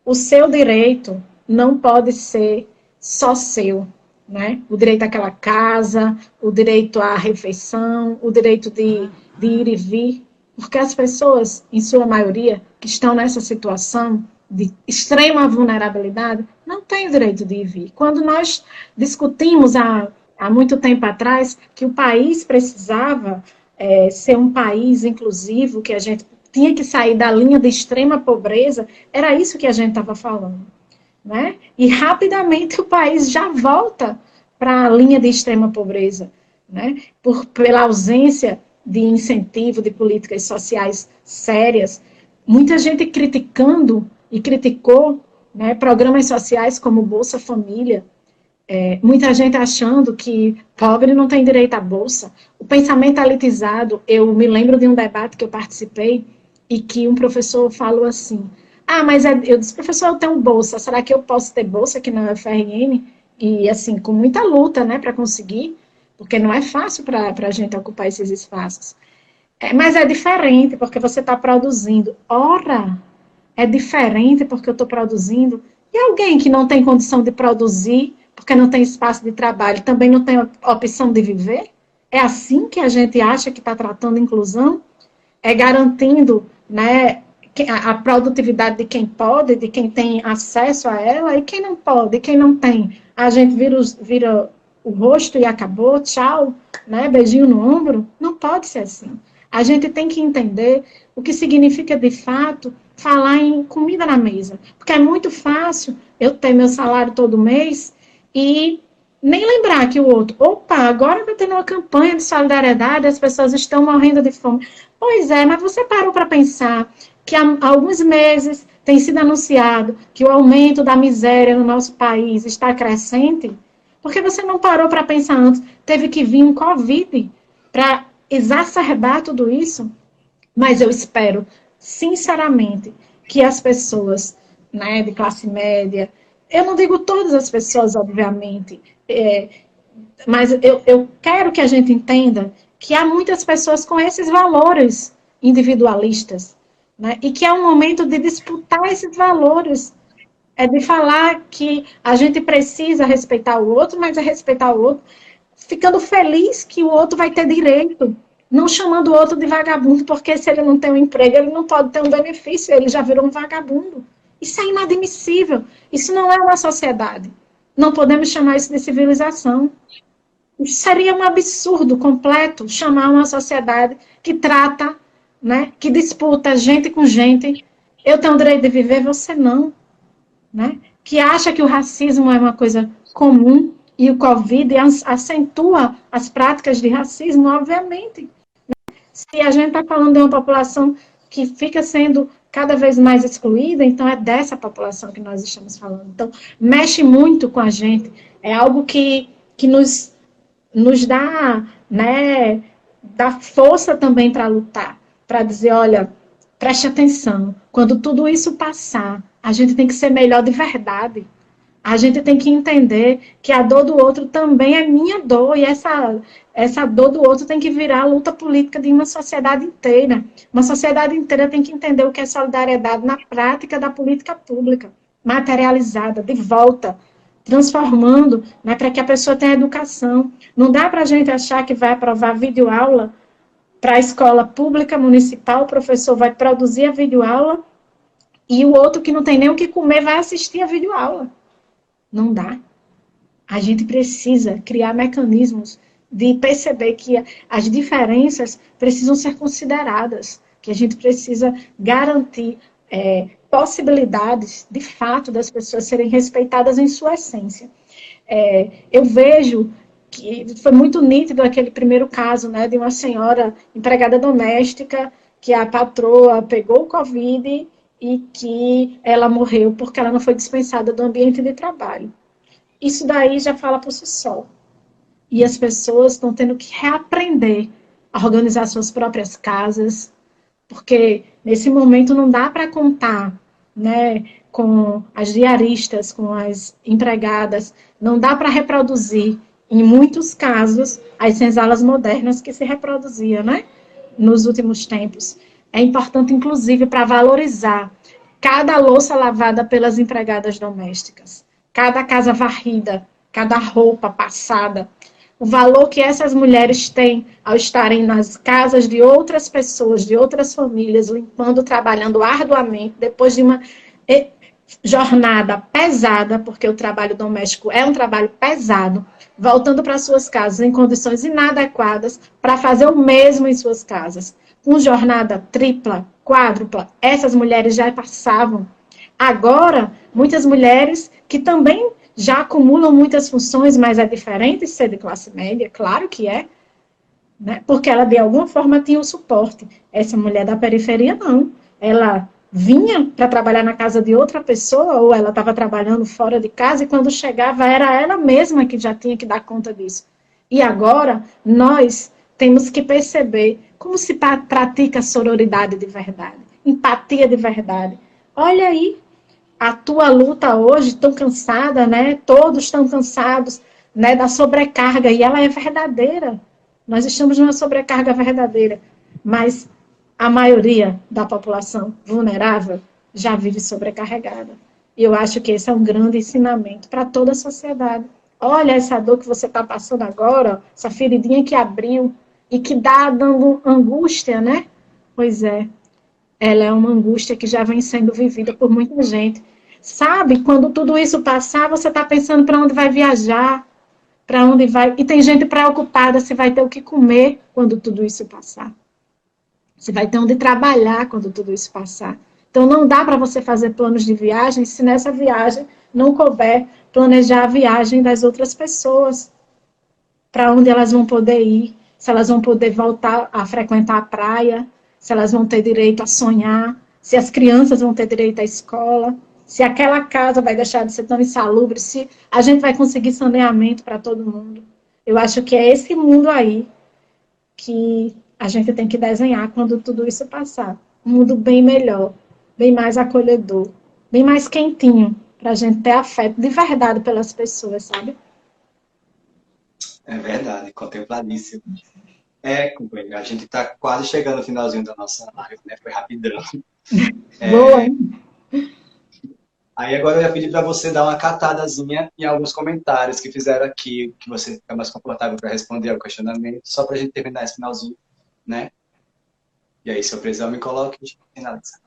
o seu direito não pode ser só seu, né? O direito àquela casa, o direito à refeição, o direito de ir e vir, porque as pessoas, em sua maioria, que estão nessa situação de extrema vulnerabilidade, não têm o direito de ir e vir. Quando nós discutimos há muito tempo atrás que o país precisava ser um país inclusivo, que a gente tinha que sair da linha de extrema pobreza, era isso que a gente estava falando. Né? E rapidamente o país já volta para a linha de extrema pobreza, né? Pela ausência de incentivo de políticas sociais sérias, muita gente criticando e criticou, né, programas sociais como Bolsa Família, muita gente achando que pobre não tem direito à bolsa. O pensamento elitizado, eu me lembro de um debate que eu participei e que um professor falou assim: mas eu disse, professor, eu tenho bolsa, será que eu posso ter bolsa aqui na UFRN? E assim, com muita luta, né, para conseguir, porque não é fácil para a gente ocupar esses espaços. Mas é diferente, porque você está produzindo. Ora, é diferente porque eu estou produzindo. E alguém que não tem condição de produzir, porque não tem espaço de trabalho, também não tem opção de viver? É assim que a gente acha que está tratando inclusão? É garantindo, né, a produtividade de quem pode, de quem tem acesso a ela, e quem não pode, quem não tem. A gente vira o rosto e acabou, tchau, né, beijinho no ombro. Não pode ser assim. A gente tem que entender o que significa, de fato, falar em comida na mesa. Porque é muito fácil eu ter meu salário todo mês e nem lembrar que o outro, agora está tendo uma campanha de solidariedade, as pessoas estão morrendo de fome. Pois é, mas você parou para pensar que há alguns meses tem sido anunciado que o aumento da miséria no nosso país está crescente? Porque você não parou para pensar antes, teve que vir um Covid para exacerbar tudo isso? Mas eu espero, sinceramente, que as pessoas, né, de classe média, eu não digo todas as pessoas, obviamente, mas eu quero que a gente entenda que há muitas pessoas com esses valores individualistas, né, e que é um momento de disputar esses valores, de falar que a gente precisa respeitar o outro, mas é respeitar o outro ficando feliz que o outro vai ter direito, não chamando o outro de vagabundo, porque se ele não tem um emprego, ele não pode ter um benefício, ele já virou um vagabundo. Isso é inadmissível. Isso não é uma sociedade. Não podemos chamar isso de civilização. Isso seria um absurdo completo, chamar uma sociedade que trata, né, que disputa gente com gente. Eu tenho o direito de viver, você não. Né? Que acha que o racismo é uma coisa comum, E o Covid acentua as práticas de racismo, obviamente. Se a gente está falando de uma população que fica sendo cada vez mais excluída, então é dessa população que nós estamos falando. Então, mexe muito com a gente, é algo que nos dá, né, dá força também para lutar, para dizer, olha, preste atenção, quando tudo isso passar, a gente tem que ser melhor de verdade. A gente tem que entender que a dor do outro também é minha dor, e essa dor do outro tem que virar a luta política de uma sociedade inteira. Uma sociedade inteira tem que entender o que é solidariedade na prática da política pública, materializada, de volta, transformando, né, para que a pessoa tenha educação. Não dá para a gente achar que vai aprovar videoaula para a escola pública municipal, o professor vai produzir a videoaula e o outro que não tem nem o que comer vai assistir a videoaula. Não dá. A gente precisa criar mecanismos de perceber que as diferenças precisam ser consideradas, que a gente precisa garantir possibilidades, de fato, das pessoas serem respeitadas em sua essência. Eu vejo que foi muito nítido aquele primeiro caso, né, de uma senhora empregada doméstica, que a patroa pegou o Covid e que ela morreu porque ela não foi dispensada do ambiente de trabalho. Isso daí já fala por si só. E as pessoas estão tendo que reaprender a organizar suas próprias casas, porque nesse momento não dá para contar, né, com as diaristas, com as empregadas, não dá para reproduzir, em muitos casos, as senzalas modernas que se reproduziam, né, nos últimos tempos. É importante, inclusive, para valorizar cada louça lavada pelas empregadas domésticas, cada casa varrida, cada roupa passada, o valor que essas mulheres têm ao estarem nas casas de outras pessoas, de outras famílias, limpando, trabalhando arduamente, depois de uma jornada pesada, porque o trabalho doméstico é um trabalho pesado, voltando para suas casas em condições inadequadas para fazer o mesmo em suas casas. Com jornada tripla, quádrupla, essas mulheres já passavam. Agora, muitas mulheres que também já acumulam muitas funções, mas é diferente ser de classe média, claro que é, né? Porque ela de alguma forma tinha o suporte. Essa mulher da periferia não. Ela vinha para trabalhar na casa de outra pessoa, ou ela estava trabalhando fora de casa, e quando chegava era ela mesma que já tinha que dar conta disso. E agora, nós temos que perceber como se pratica sororidade de verdade, empatia de verdade. Olha aí, a tua luta hoje, tão cansada, né? Todos estão cansados, né, da sobrecarga, e ela é verdadeira. Nós estamos numa sobrecarga verdadeira, mas a maioria da população vulnerável já vive sobrecarregada. E eu acho que esse é um grande ensinamento para toda a sociedade. Olha essa dor que você está passando agora, essa feridinha que abriu e que dá dando angústia, né? Pois é, ela é uma angústia que já vem sendo vivida por muita gente. Sabe, quando tudo isso passar, você está pensando para onde vai viajar, para onde vai... E tem gente preocupada se vai ter o que comer quando tudo isso passar. Se vai ter onde trabalhar quando tudo isso passar. Então, não dá para você fazer planos de viagem se nessa viagem não couber planejar a viagem das outras pessoas, para onde elas vão poder ir, se elas vão poder voltar a frequentar a praia, se elas vão ter direito a sonhar, se as crianças vão ter direito à escola, se aquela casa vai deixar de ser tão insalubre, se a gente vai conseguir saneamento para todo mundo. Eu acho que é esse mundo aí que a gente tem que desenhar quando tudo isso passar. Um mundo bem melhor, bem mais acolhedor, bem mais quentinho, para a gente ter afeto de verdade pelas pessoas, sabe? É verdade, contempladíssimo. Companheiro, a gente está quase chegando no finalzinho da nossa live, né? Foi rapidão. Boa. Aí agora eu ia pedir para você dar uma catadazinha em alguns comentários que fizeram aqui, que você fica mais confortável para responder ao questionamento, só para a gente terminar esse finalzinho, né? E aí, se eu precisar, me coloque e a gente finaliza.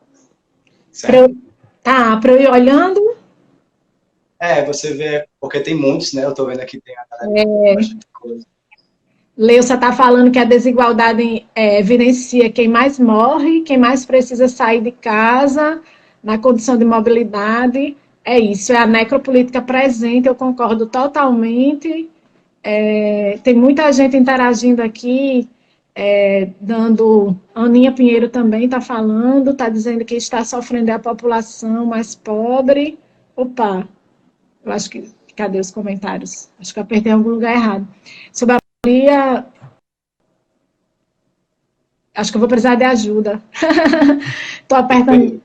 Certo? Para eu ir olhando? Você vê, porque tem muitos, né? Eu estou vendo aqui tem a galera bastante coisa. Leusa está falando que a desigualdade evidencia quem mais morre, quem mais precisa sair de casa, na condição de mobilidade, É isso, é a necropolítica presente, eu concordo totalmente. Tem muita gente interagindo aqui, dando. Aninha Pinheiro também está falando, está dizendo que está sofrendo a população mais pobre. Opa, eu acho que. Cadê os comentários? Acho que eu apertei em algum lugar errado. Sobre a Maria, acho que eu vou precisar de ajuda. Estou apertando.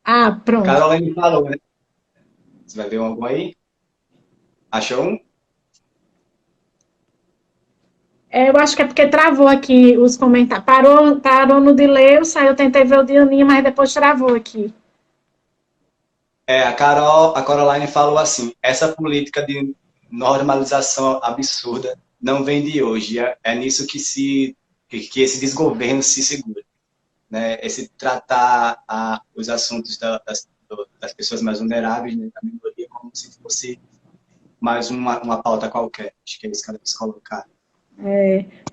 Ah, pronto. Caroline falou, né? Você vai ver algum aí? Achou um? Eu acho que é porque travou aqui os comentários. Parou no de ler, eu tentei ver o de Aninha, mas depois travou aqui. A Caroline falou assim: essa política de normalização absurda não vem de hoje. É nisso que esse desgoverno se segura, né? Esse tratar os assuntos das pessoas mais vulneráveis, né, da minoria, como se fosse mais uma pauta qualquer. Acho que é isso que ela quis colocar.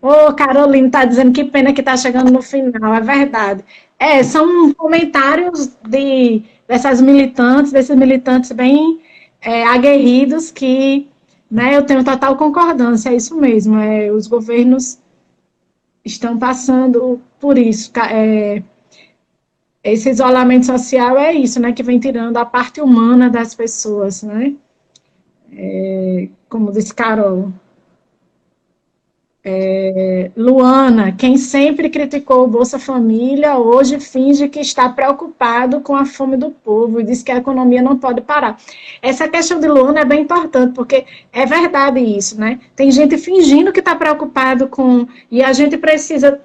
Ô, Carolina tá dizendo que pena que tá chegando no final, é verdade. São comentários dessas militantes, desses militantes bem aguerridos que, né, eu tenho total concordância, é isso mesmo. Os governos estão passando por isso. Esse isolamento social é isso, né, que vem tirando a parte humana das pessoas, né? Como disse Carol. Luana, quem sempre criticou o Bolsa Família, hoje finge que está preocupado com a fome do povo e diz que a economia não pode parar. Essa questão de Luana é bem importante, porque é verdade isso, né? Tem gente fingindo que está preocupado com... E a gente precisa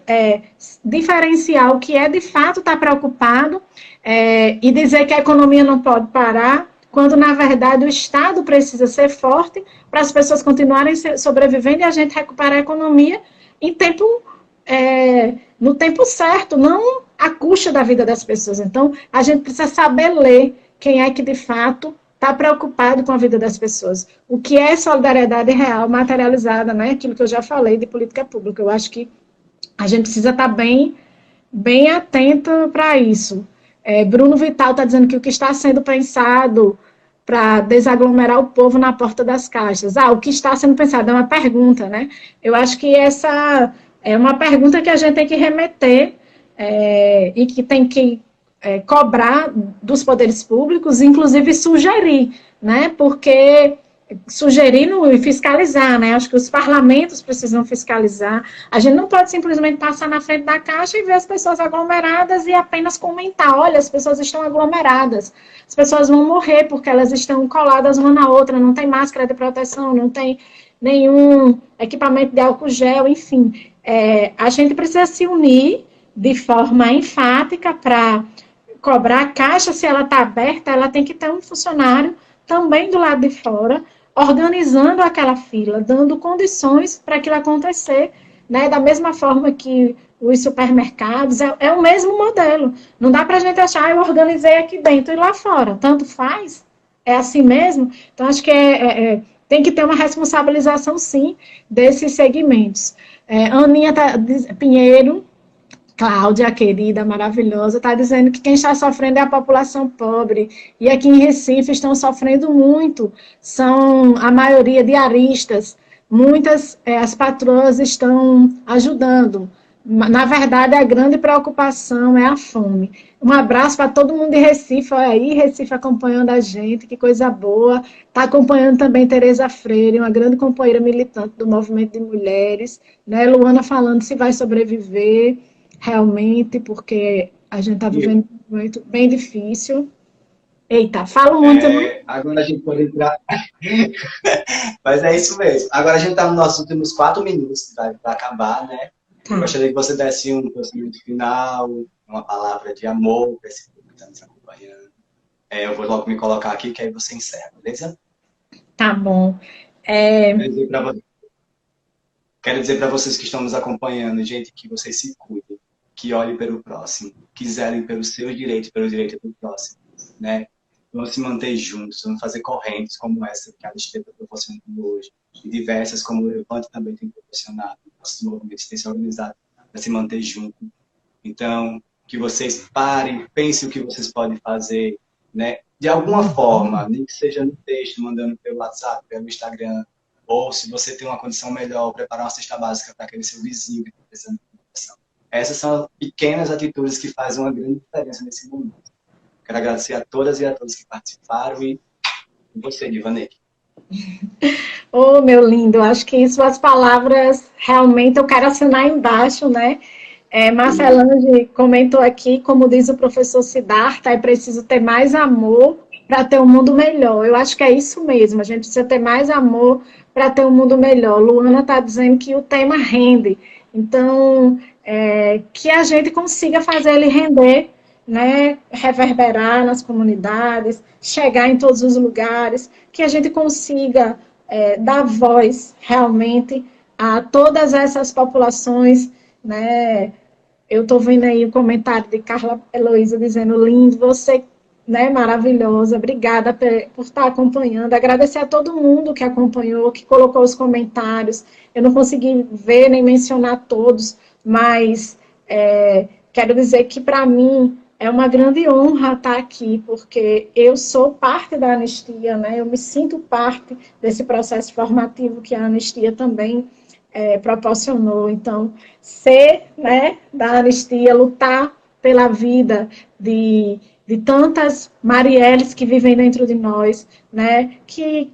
diferenciar o que é de fato estar preocupado e dizer que a economia não pode parar, quando, na verdade, o Estado precisa ser forte para as pessoas continuarem sobrevivendo e a gente recuperar a economia em no tempo certo, não à custa da vida das pessoas. Então, a gente precisa saber ler quem é que, de fato, está preocupado com a vida das pessoas. O que é solidariedade real, materializada, né? Aquilo que eu já falei de política pública. Eu acho que a gente precisa estar bem atento para isso. Bruno Vital está dizendo que o que está sendo pensado para desaglomerar o povo na porta das caixas. O que está sendo pensado é uma pergunta, né? Eu acho que essa é uma pergunta que a gente tem que remeter e que tem que cobrar dos poderes públicos, inclusive sugerir, né? Porque sugerindo e fiscalizar, né? Acho que os parlamentos precisam fiscalizar. A gente não pode simplesmente passar na frente da caixa e ver as pessoas aglomeradas e apenas comentar, olha, as pessoas estão aglomeradas, as pessoas vão morrer porque elas estão coladas uma na outra, não tem máscara de proteção, não tem nenhum equipamento de álcool gel, enfim. A gente precisa se unir de forma enfática para cobrar a caixa, se ela está aberta, ela tem que ter um funcionário também do lado de fora, organizando aquela fila, dando condições para aquilo acontecer, né? Da mesma forma que os supermercados, é o mesmo modelo. Não dá para a gente achar, eu organizei aqui dentro e lá fora, tanto faz, é assim mesmo. Então, acho que tem que ter uma responsabilização, sim, desses segmentos. Aninha Pinheiro, Cláudia, querida, maravilhosa, está dizendo que quem está sofrendo é a população pobre. E aqui em Recife estão sofrendo muito. São a maioria diaristas. Muitas, as patroas estão ajudando. Na verdade, a grande preocupação é a fome. Um abraço para todo mundo de Recife. Olha aí, Recife acompanhando a gente, que coisa boa. Está acompanhando também Tereza Freire, uma grande companheira militante do movimento de mulheres. Né? Luana falando se vai sobreviver realmente, porque a gente está vivendo um momento bem difícil. Eita, falo muito, né? Agora a gente pode entrar. Mas é isso mesmo. Agora a gente está nos nossos últimos 4 minutos para acabar, né? Eu gostaria que você desse um pensamento final, uma palavra de amor para esse público que está nos acompanhando. Eu vou logo me colocar aqui, que aí você encerra, beleza? Tá bom. Quero dizer para vocês que estão nos acompanhando, gente, que vocês se cuidem, que olhem pelo próximo, que zelem pelos seus direitos, pelo direito do próximo, né? Vamos se manter juntos, vamos fazer correntes como essa que a Anitta está proporcionando hoje, e diversas como o Levante também tem proporcionado. Nossos movimentos têm se organizado para se manter junto. Então, que vocês parem, pensem o que vocês podem fazer, né? de alguma forma, nem que seja no texto, mandando pelo WhatsApp, pelo Instagram, ou se você tem uma condição melhor, preparar uma cesta básica para aquele seu vizinho que está precisando de alimentação. Essas são pequenas atitudes que fazem uma grande diferença nesse momento. Quero agradecer a todas e a todos que participaram e você, Divanei. Oh, meu lindo, acho que suas palavras realmente eu quero assinar embaixo, né? Marcelange comentou aqui, como diz o professor Siddhartha, é preciso ter mais amor para ter um mundo melhor. Eu acho que é isso mesmo, a gente precisa ter mais amor para ter um mundo melhor. Luana está dizendo que o tema rende, então que a gente consiga fazer ele render, né, reverberar nas comunidades, chegar em todos os lugares, que a gente consiga dar voz realmente a todas essas populações, né? Eu estou vendo aí o comentário de Carla Heloísa dizendo lindo, você, né, maravilhosa, obrigada por estar acompanhando, agradecer a todo mundo que acompanhou, que colocou os comentários, eu não consegui ver nem mencionar todos, mas quero dizer que para mim é uma grande honra estar aqui, porque eu sou parte da Anistia, né? Eu me sinto parte desse processo formativo que a Anistia também proporcionou. Então, ser, né, da Anistia, lutar pela vida de tantas Marielles que vivem dentro de nós, né? Que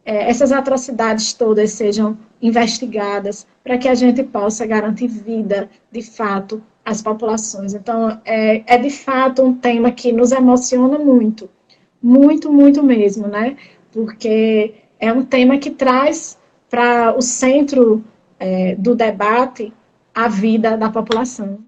essas atrocidades todas sejam investigadas para que a gente possa garantir vida, de fato, às populações. Então, é de fato um tema que nos emociona muito, muito, muito mesmo, né? Porque é um tema que traz para o centro do debate a vida da população.